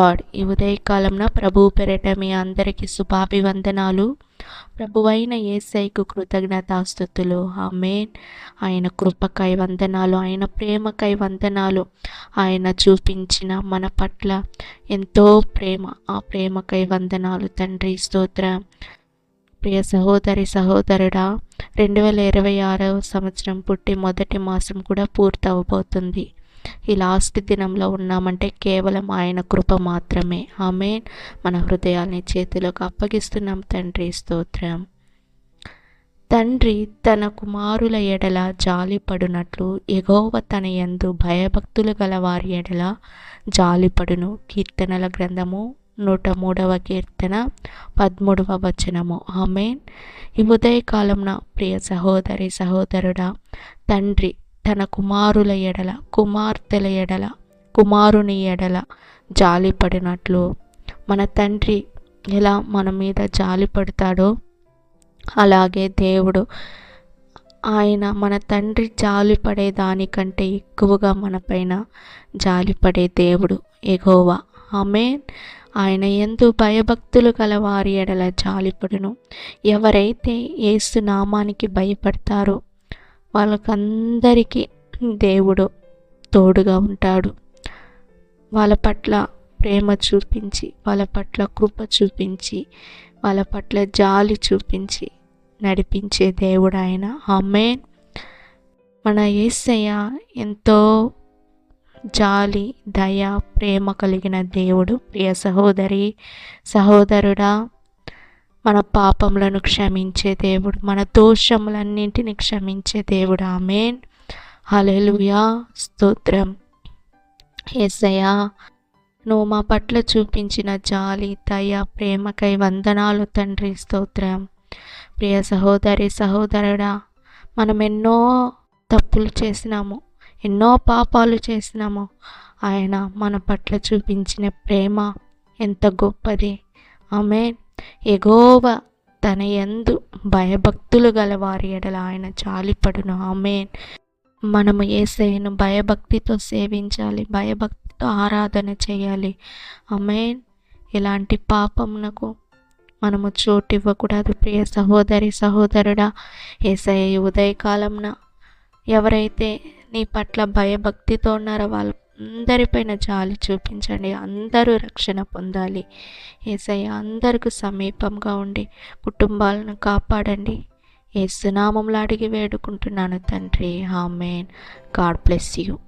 Lord, ఈ ఉదయకాలంన ప్రభువు పేరిట మీ అందరికీ శుభాభివందనాలు. ప్రభువైన యేసయ్యకు కృతజ్ఞతాస్తుతులు. ఆమేన్. ఆయన కృపకై వందనాలు, ఆయన ప్రేమకై వందనాలు. ఆయన చూపించిన మన పట్ల ఎంతో ప్రేమ, ఆ ప్రేమకై వందనాలు తండ్రి. స్తోత్రం. ప్రియ సహోదరి సహోదరుడా, 2026వ సంవత్సరం పుట్టి మొదటి మాసం కూడా పూర్తవబోతుంది. ఈ లాస్ట్ దినంలో ఉన్నామంటే కేవలం ఆయన కృప మాత్రమే. ఆమేన్. మన హృదయాల్ని చేతిలోకి అప్పగిస్తున్నాం తండ్రి. స్తోత్రం. తండ్రి తన కుమారుల ఎడల జాలిపడునట్లు యెహోవా తన యందు భయభక్తులు గల వారి ఎడల జాలిపడును. కీర్తనల గ్రంథము 103వ కీర్తన 13వ వచనము. ఆమేన్. ఈ ఉదయకాలంన ప్రియ సహోదరి సహోదరుడా, తండ్రి తన కుమారుల ఎడల, కుమార్తెల ఎడల, కుమారుని ఎడల జాలిపడినట్లు మన తండ్రి ఎలా మన మీద జాలిపడతాడో అలాగే దేవుడు, ఆయన మన తండ్రి జాలిపడే దానికంటే ఎక్కువగా మన పైన జాలిపడే దేవుడు యెహోవా. ఆమేన్. ఆయన యందు భయభక్తులు గల వారి ఎడల జాలిపడును. ఎవరైతే యేసు నామానికి భయపడతారో వాళ్ళకందరికీ దేవుడు తోడుగా ఉంటాడు. వాళ్ళ పట్ల ప్రేమ చూపించి, వాళ్ళ పట్ల కృప చూపించి, వాళ్ళ పట్ల జాలి చూపించి నడిపించే దేవుడు ఆయన. ఆమేన్. మన యేసయ్య ఎంతో జాలి, దయ, ప్రేమ కలిగిన దేవుడు. ప్రియ సహోదరి సహోదరుడా, మన పాపములను క్షమించే దేవుడు, మన దోషములన్నింటినీ క్షమించే దేవుడు. ఆమేన్. హల్లెలూయా. స్తోత్రం. యేసయ్యా, నువ్వు మా పట్ల చూపించిన జాలి, దయ, ప్రేమకై వందనాలు తండ్రి. స్తోత్రం. ప్రియ సహోదరి సహోదరుడా, మనం ఎన్నో తప్పులు చేసినాము, ఎన్నో పాపాలు చేసినాము. ఆయన మన పట్ల చూపించిన ప్రేమ ఎంత గొప్పది. ఆమేన్. యెహోవా తన యందు భయభక్తులు గల వారి ఎడల ఆయన జాలిపడును. ఆమేన్. మనము యేసయ్యను భయభక్తితో సేవించాలి, భయభక్తితో ఆరాధన చేయాలి. ఆమేన్. ఇలాంటి పాపమునకు మనము చోటు ఇవ్వకూడదు. ప్రియ సహోదరి సహోదరుడా, యేసయ్య ఉదయకాలంన ఎవరైతే నీ పట్ల భయభక్తితో ఉన్నారో వాళ్ళందరిపైన జాలి చూపించండి. అందరూ రక్షణ పొందాలి. యేసయ్య అందరికీ సమీపంగా ఉండి కుటుంబాలను కాపాడండి. యేసు నామములో అడిగి వేడుకుంటున్నాను తండ్రి. ఆమేన్. God bless you.